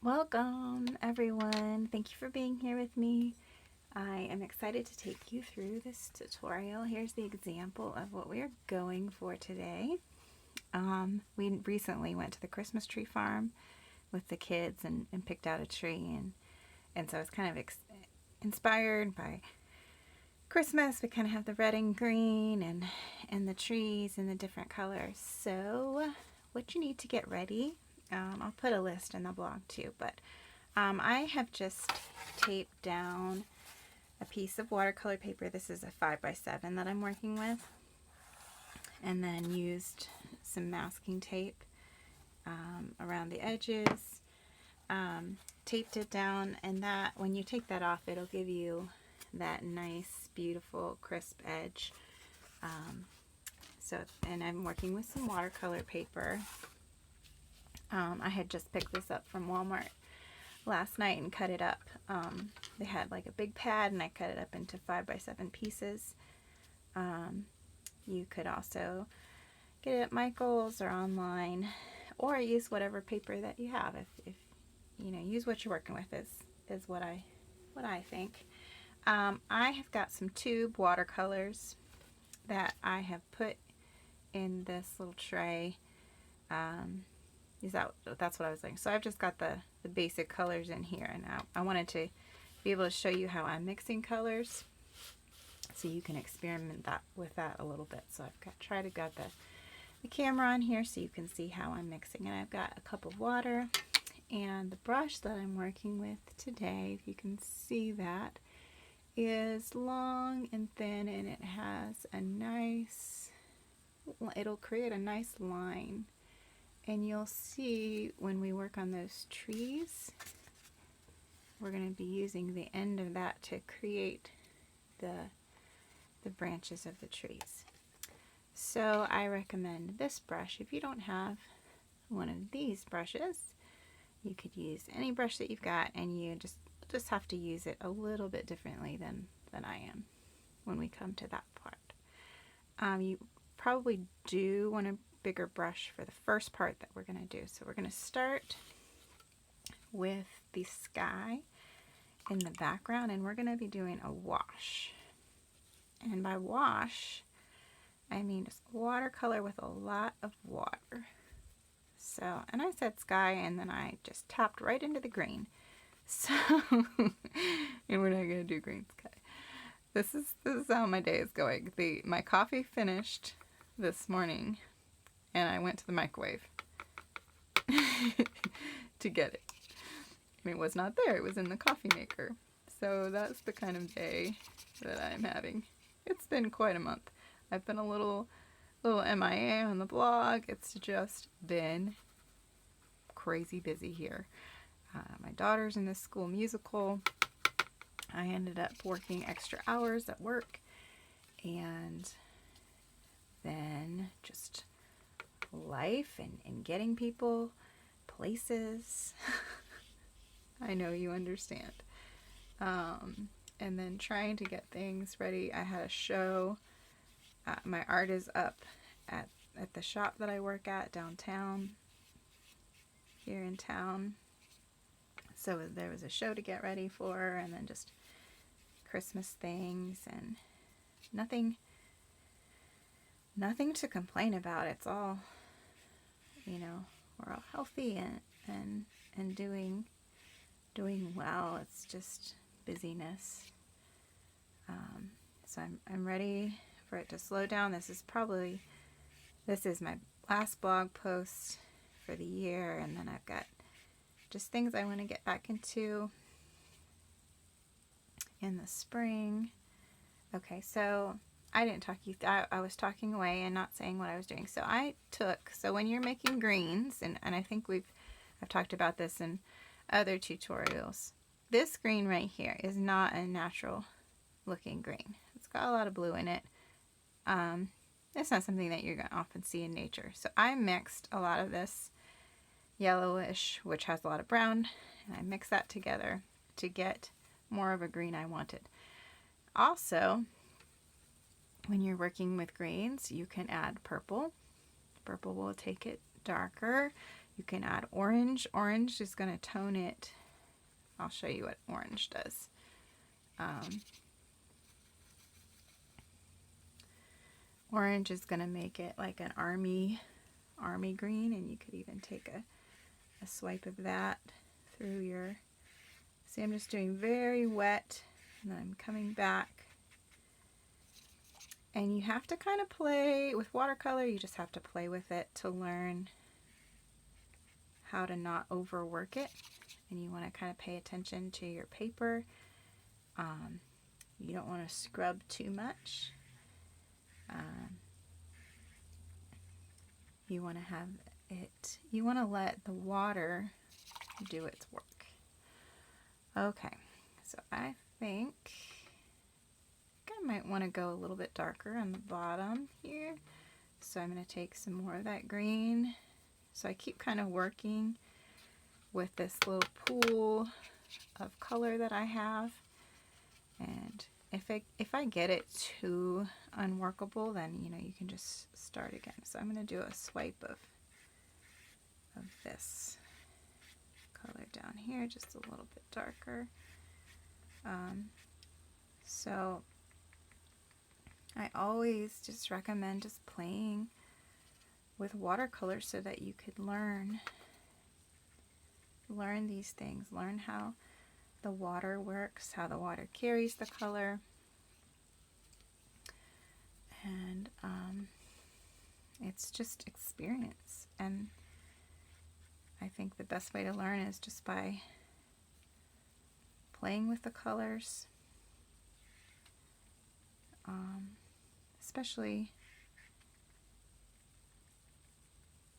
Welcome everyone. Thank you for being here with me. I am excited to take you through this tutorial. Here's the example of what we are going for today. We recently went to the Christmas tree farm with the kids and picked out a tree, and so I was kind of inspired by Christmas. We kind of have the red and green and the trees in the different colors. So what you need to get ready, I'll put a list in the blog too, but I have just taped down a piece of watercolor paper. This is a 5x7 that I'm working with, and then used some masking tape around the edges, taped it down, and that when you take that off, it'll give you that nice, beautiful, crisp edge. And I'm working with some watercolor paper. I had just picked this up from Walmart last night and cut it up. They had like a big pad, and I cut it up into 5x7 pieces. You could also get it at Michael's or online, or use whatever paper that you have. If you know, use what you're working with is what I think. I have got some tube watercolors that I have put in this little tray. That's what I was saying. So I've just got the basic colors in here, and I wanted to be able to show you how I'm mixing colors, so you can experiment with that a little bit. So I've tried to get the camera on here so you can see how I'm mixing. And I've got a cup of water, and the brush that I'm working with today, if you can see that, is long and thin, and it has it'll create a nice line. And you'll see when we work on those trees, we're going to be using the end of that to create the branches of the trees. So I recommend this brush. If you don't have one of these brushes, you could use any brush that you've got, and you just have to use it a little bit differently than I am when we come to that part. You probably do want a bigger brush for the first part that we're going to do. So we're going to start with the sky in the background, and we're going to be doing a wash. And by wash, I mean just watercolor with a lot of water. So, and I said sky, and then I just tapped right into the green. So, and we're not going to do green sky. This is how my day is going. My coffee finished this morning, and I went to the microwave to get it. And it was not there. It was in the coffee maker. So that's the kind of day that I'm having. It's been quite a month. I've been a little MIA on the blog. It's just been crazy busy here. My daughter's in this school musical. I ended up working extra hours at work, and then just life and getting people places. I know you understand. And then trying to get things ready. I had a show. My art is up at the shop that I work at downtown, here in town. So there was a show to get ready for, and then just Christmas things, and nothing to complain about. It's all, we're all healthy and doing well. It's just busyness. So I'm ready for it to slow down. This is my last blog post for the year, and then I've got just things I want to get back into in the spring. Okay, so I didn't talk you. I was talking away and not saying what I was doing. So when you're making greens, and I think I've talked about this in other tutorials. This green right here is not a natural looking green. It's got a lot of blue in it. It's not something that you're going to often see in nature. So I mixed a lot of this yellowish, which has a lot of brown, and I mixed that together to get more of a green I wanted. Also, when you're working with greens, you can add purple. Purple will take it darker. You can add orange. Orange is going to tone it. I'll show you what orange does. Orange is going to make it like an army green, and you could even take a swipe of that through your... See, I'm just doing very wet, and then I'm coming back. And you have to kind of play with watercolor. You just have to play with it to learn how to not overwork it. And you want to kind of pay attention to your paper. You don't want to scrub too much. You want to have it, you want to let the water do its work. Okay, so I think I might want to go a little bit darker on the bottom here. So I'm going to take some more of that green. So I keep kind of working with this little pool of color that I have. And if I get it too unworkable, then you can just start again. So I'm going to do a swipe of this color down here, just a little bit darker. So I always just recommend just playing with watercolor so that you could learn these things, learn how the water works, how the water carries the color. And it's just experience. And I think the best way to learn is just by playing with the colors. Especially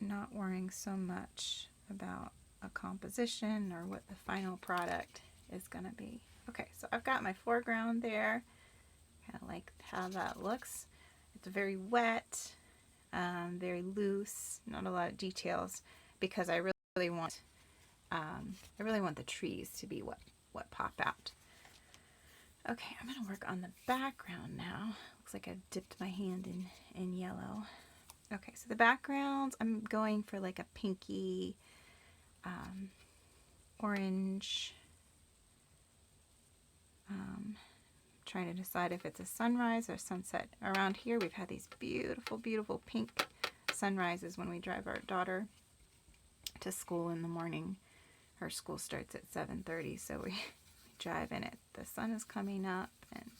not worrying so much about a composition or what the final product is going to be. Okay, so I've got my foreground there. Kind of like how that looks. It's very wet, very loose, not a lot of details, because I really want the trees to be what pop out. Okay, I'm going to work on the background now. Looks like I've dipped my hand in yellow. Okay, so the background, I'm going for like a pinky, orange. Trying to decide if it's a sunrise or sunset. Around here we've had these beautiful, beautiful pink sunrises when we drive our daughter to school in the morning. Her school starts at 7:30, so we drive in it. The sun is coming up and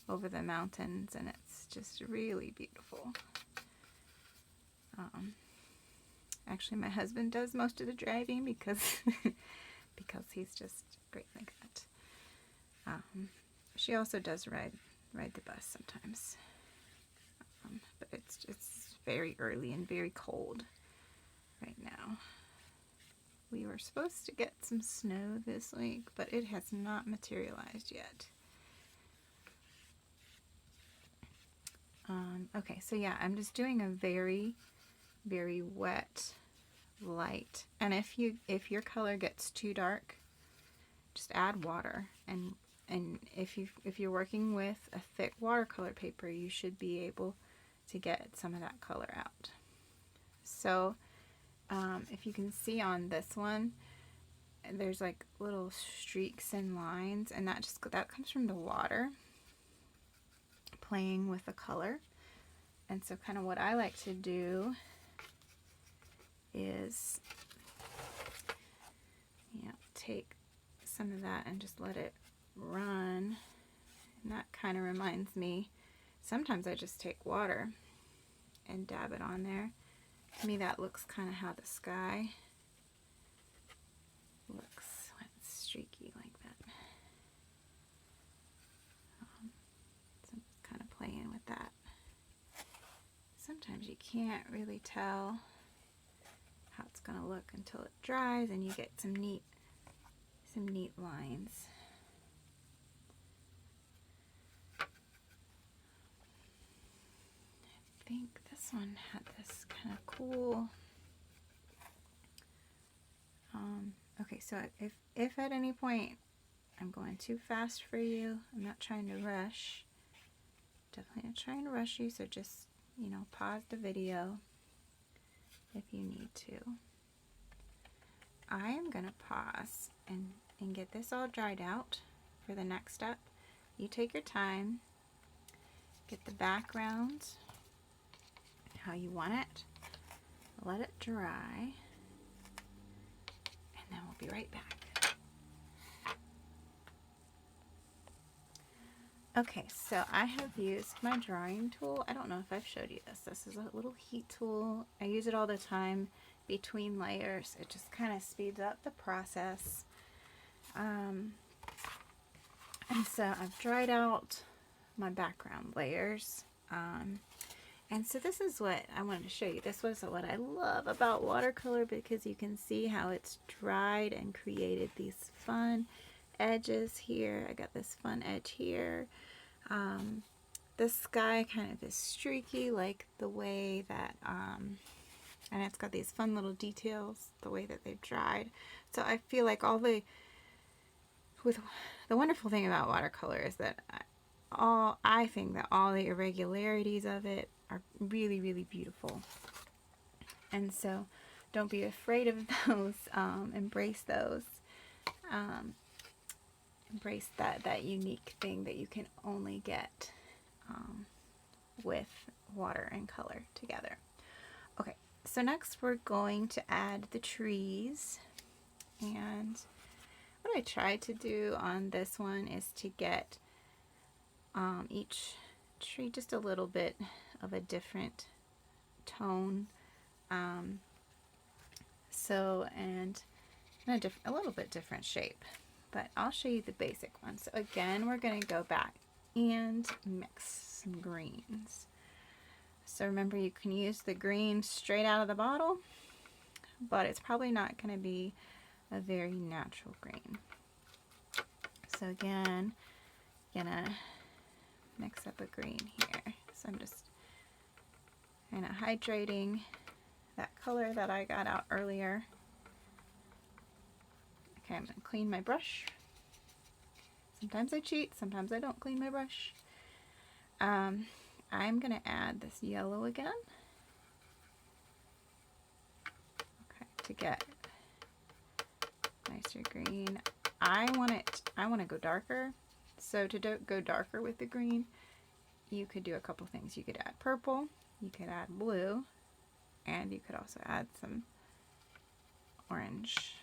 over the mountains, and it's just really beautiful. Actually, my husband does most of the driving because he's just great like that. She also does ride the bus sometimes, but it's very early and very cold right now. We were supposed to get some snow this week, but it has not materialized yet. Okay, so yeah, I'm just doing a very, very wet light. And if your color gets too dark, just add water. And if you're working with a thick watercolor paper, you should be able to get some of that color out. So if you can see on this one, there's like little streaks and lines, and that comes from the water playing with the color. And so kind of what I like to do is take some of that and just let it run. And that kind of reminds me, sometimes I just take water and dab it on there. To me that looks kind of how the sky looks when it's streaky like that. So I'm kind of playing with that. Sometimes you can't really tell how it's going to look until it dries and you get some neat lines. I think this one had this kind of cool. Okay, so if at any point I'm going too fast for you, I'm not trying to rush. Definitely not trying to rush you, so just pause the video if you need to. I am going to pause and get this all dried out for the next step. You take your time, get the background how you want it, let it dry, and then we'll be right back. Okay, so I have used my drawing tool. I don't know if I've showed you this. This is a little heat tool. I use it all the time between layers. It just kind of speeds up the process. And so I've dried out my background layers. And so this is what I wanted to show you. This was what I love about watercolor, because you can see how it's dried and created these fun edges here. I got this fun edge here. The sky kind of is streaky, like the way that, and it's got these fun little details, the way that they've dried. So I feel like the wonderful thing about watercolor is that I think that all the irregularities of it are really, really beautiful. And so don't be afraid of those. Embrace those. Embrace that unique thing that you can only get with water and color together. Okay, so next we're going to add the trees. And what I tried to do on this one is to get each tree just a little bit of a different tone. And a little bit different shape. But I'll show you the basic one. So again, we're going to go back and mix some greens. So remember, you can use the green straight out of the bottle, but it's probably not going to be a very natural green. So again, gonna mix up a green here. So I'm just kind of hydrating that color that I got out earlier. Okay, I'm going to clean my brush. Sometimes I cheat, sometimes I don't clean my brush. I'm going to add this yellow again. Okay, to get nicer green. I want to go darker. So to go darker with the green, you could do a couple things. You could add purple, you could add blue, and you could also add some orange.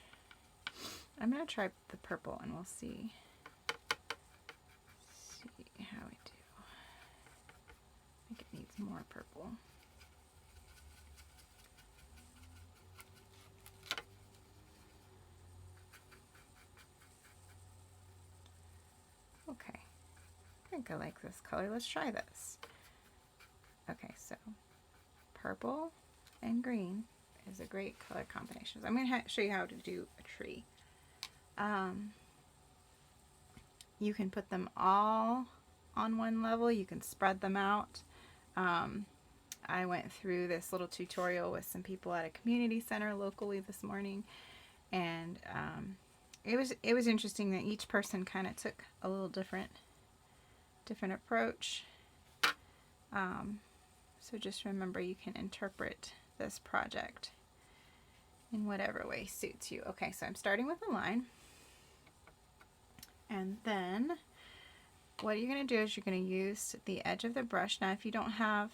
I'm going to try the purple and we'll see how we do. I think it needs more purple. Okay, I think I like this color. Let's try this. Okay, so purple and green is a great color combination. So I'm going to show you how to do a tree. You can put them all on one level. You can spread them out. I went through this little tutorial with some people at a community center locally this morning, and it was interesting that each person kind of took a little different approach. So just remember, you can interpret this project in whatever way suits you. Okay, so I'm starting with a line. And then what you're going to do is you're going to use the edge of the brush. Now, if you don't have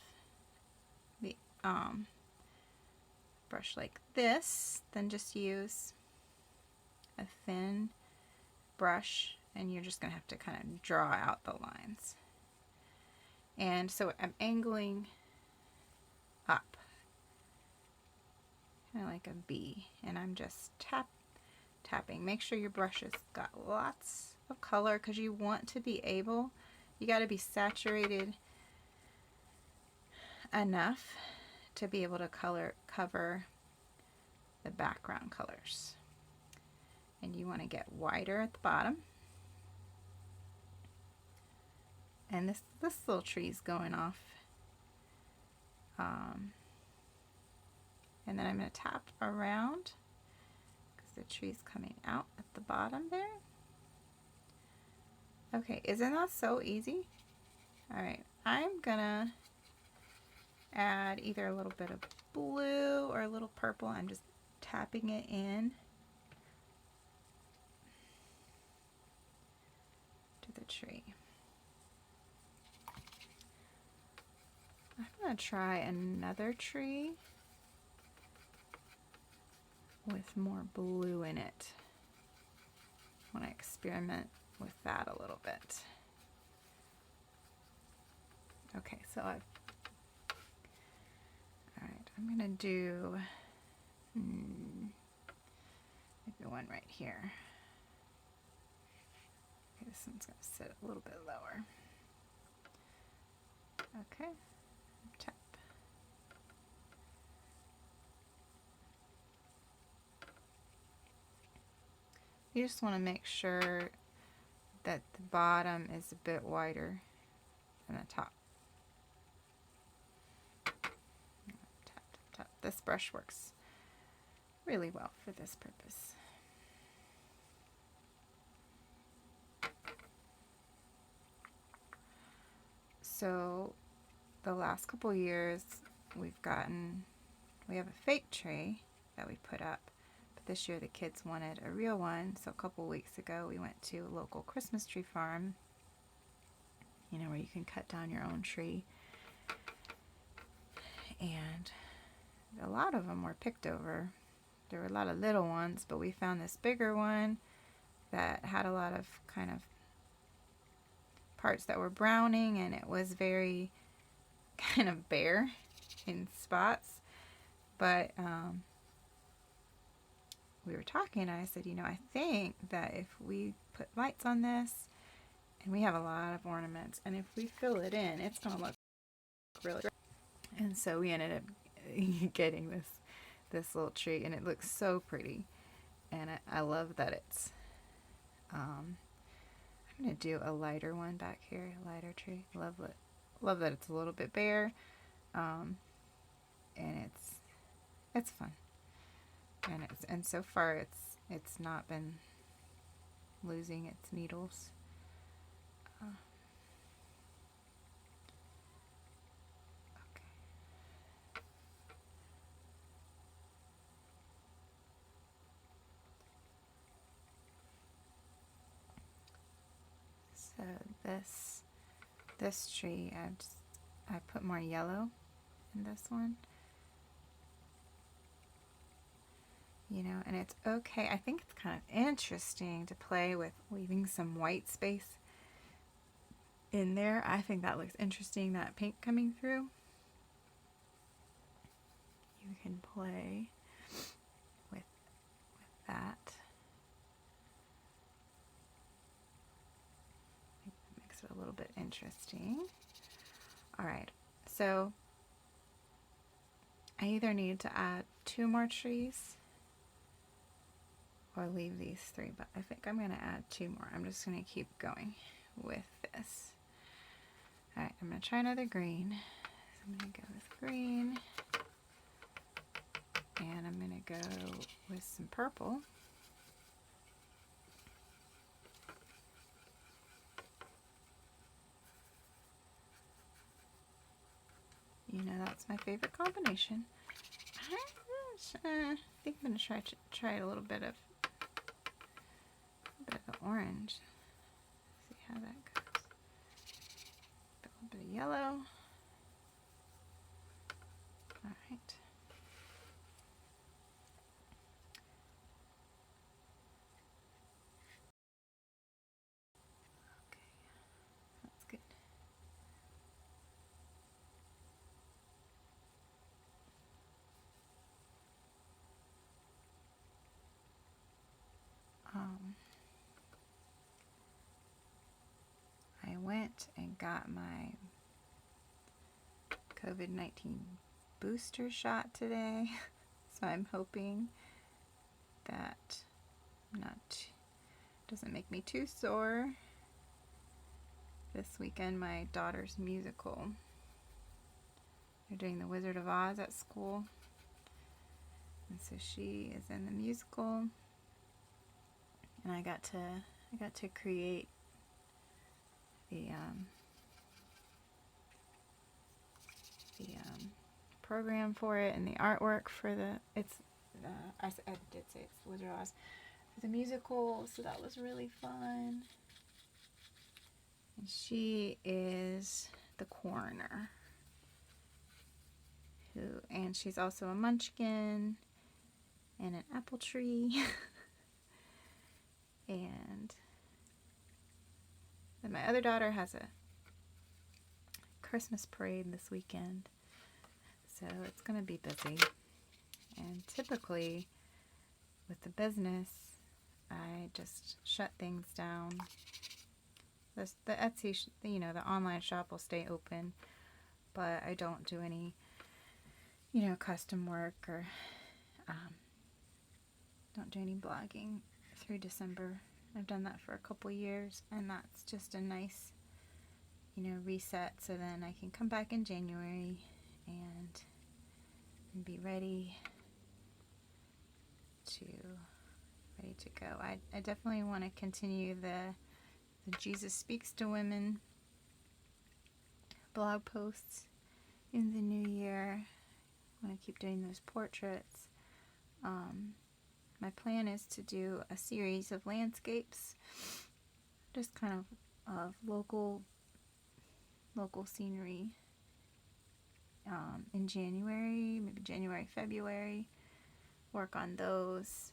the brush like this, then just use a thin brush, and you're just going to have to kind of draw out the lines. And so I'm angling up, kind of like a V, and I'm just tapping. Make sure your brush has got lots of color, because you want to be able, you got to be saturated enough to be able to cover the background colors. And you want to get wider at the bottom. And this little tree's going off. And then I'm going to tap around, because the tree's coming out at the bottom there. Okay, isn't that so easy? Alright, I'm gonna add either a little bit of blue or a little purple. I'm just tapping it in tree. I'm going to try another tree with more blue in it. I want to experiment with that a little bit. Okay, so alright, I'm going to do maybe one right here. Okay, this one's going to sit a little bit lower. Okay, tap. You just want to make sure that the bottom is a bit wider than the top. Tap, tap, tap. This brush works really well for this purpose. So the last couple years we have a fake tree that we put up, but this year the kids wanted a real one, so a couple weeks ago we went to a local Christmas tree farm, you know, where you can cut down your own tree, and a lot of them were picked over. There were a lot of little ones, but we found this bigger one that had a lot of kind of parts that were browning, and it was very kind of bare in spots. But we were talking, and I said, you know, I think that if we put lights on this, and we have a lot of ornaments, and if we fill it in, it's going to look really great. And so we ended up getting this little tree, and it looks so pretty. And I love that it's I'm going to do a lighter one back here, a lighter tree. Love that it's a little bit bare, and it's fun, and so far it's not been losing its needles. Okay. So this tree, I put more yellow in this one. You know, and it's okay. I think it's kind of interesting to play with leaving some white space in there. I think that looks interesting, that pink coming through. You can play with that. Makes it a little bit interesting. Alright, so I either need to add 2 more trees or leave these 3, but I think I'm going to add 2 more. I'm just going to keep going with this. Alright, I'm going to try another green. So I'm going to go with green, and I'm going to go with some purple. You know, that's my favorite combination. I think I'm going to try a little bit of the orange. See how that goes. A little bit of yellow. All right. Okay, that's good. I went and got my COVID-19 booster shot today, so I'm hoping that doesn't make me too sore. This weekend, my daughter's musical. They're doing The Wizard of Oz at school, and so she is in the musical, and I got to create the program for it and the artwork for I did say it's Wizard of Oz for the musical, so that was really fun. And she is the coroner. And she's also a munchkin and an apple tree. And then my other daughter has a Christmas parade this weekend. So it's going to be busy. And typically with the business, I just shut things down. The Etsy, the online shop will stay open, but I don't do any, custom work or don't do any blogging through December. I've done that for a couple years, and that's just a nice, reset. So then I can come back in January and be ready to go. I definitely want to continue the Jesus Speaks to Women blog posts in the new year. I want to keep doing those portraits. My plan is to do a series of landscapes, just kind of local scenery in January, maybe January, February. Work on those.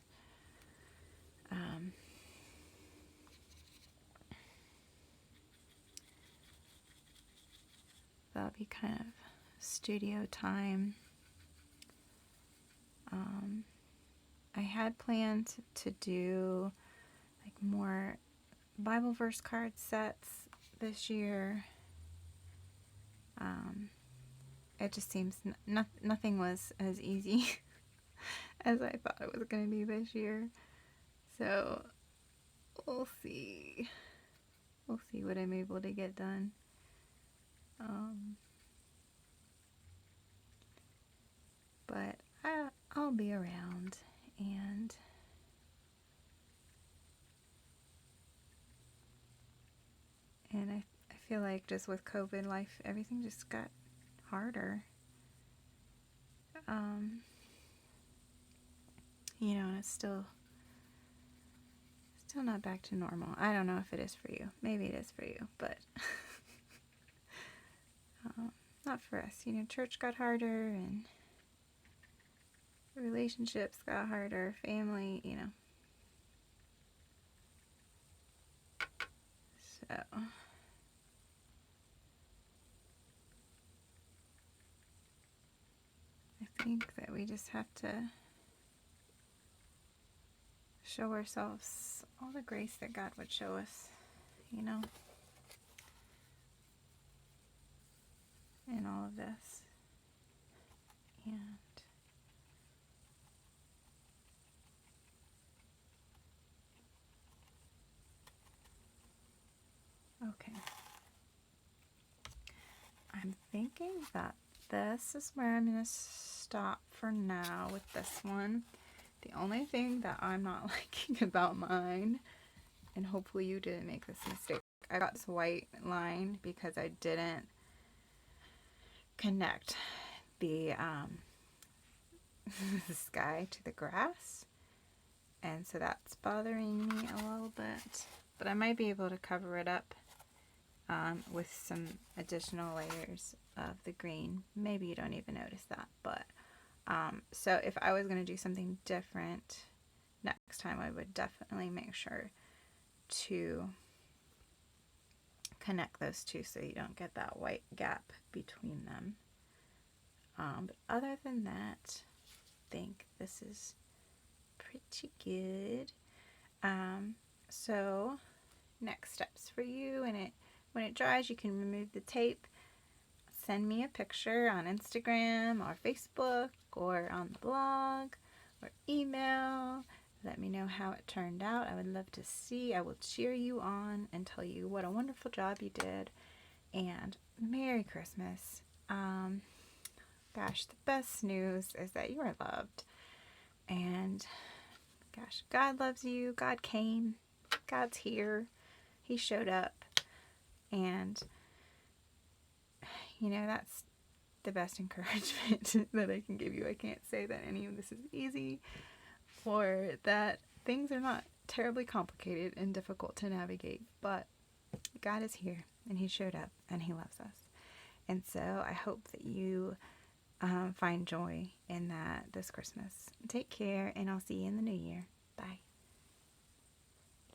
That'll be kind of studio time. I had planned to do like more Bible verse card sets this year. It just seems nothing was as easy as I thought it was going to be this year. So we'll see. We'll see what I'm able to get done. But I'll be around, and I feel like just with COVID life, everything just got harder. And it's still not back to normal. I don't know if it is for you. Maybe it is for you, but not for us. Church got harder, and relationships got harder, family, So I think that we just have to show ourselves all the grace that God would show us, in all of this. And okay. I'm thinking that this is where I'm going to stop for now with this one. The only thing that I'm not liking about mine, and hopefully you didn't make this mistake, I got this white line because I didn't connect the the sky to the grass, and so that's bothering me a little bit, but I might be able to cover it up with some additional layers of the green. Maybe you don't even notice that, but so if I was going to do something different next time, I would definitely make sure to connect those two so you don't get that white gap between them. But other than that, I think this is pretty good. So next steps for you, and when it dries, you can remove the tape. Send me a picture on Instagram or Facebook or on the blog or email. Let me know how it turned out. I would love to see. I will cheer you on and tell you what a wonderful job you did. And Merry Christmas. Gosh, the best news is that you are loved. And gosh, God loves you. God came. God's here. He showed up. And that's the best encouragement that I can give you. I can't say that any of this is easy or that things are not terribly complicated and difficult to navigate, but God is here and He showed up and He loves us. And so I hope that you find joy in that this Christmas. Take care, and I'll see you in the new year. Bye.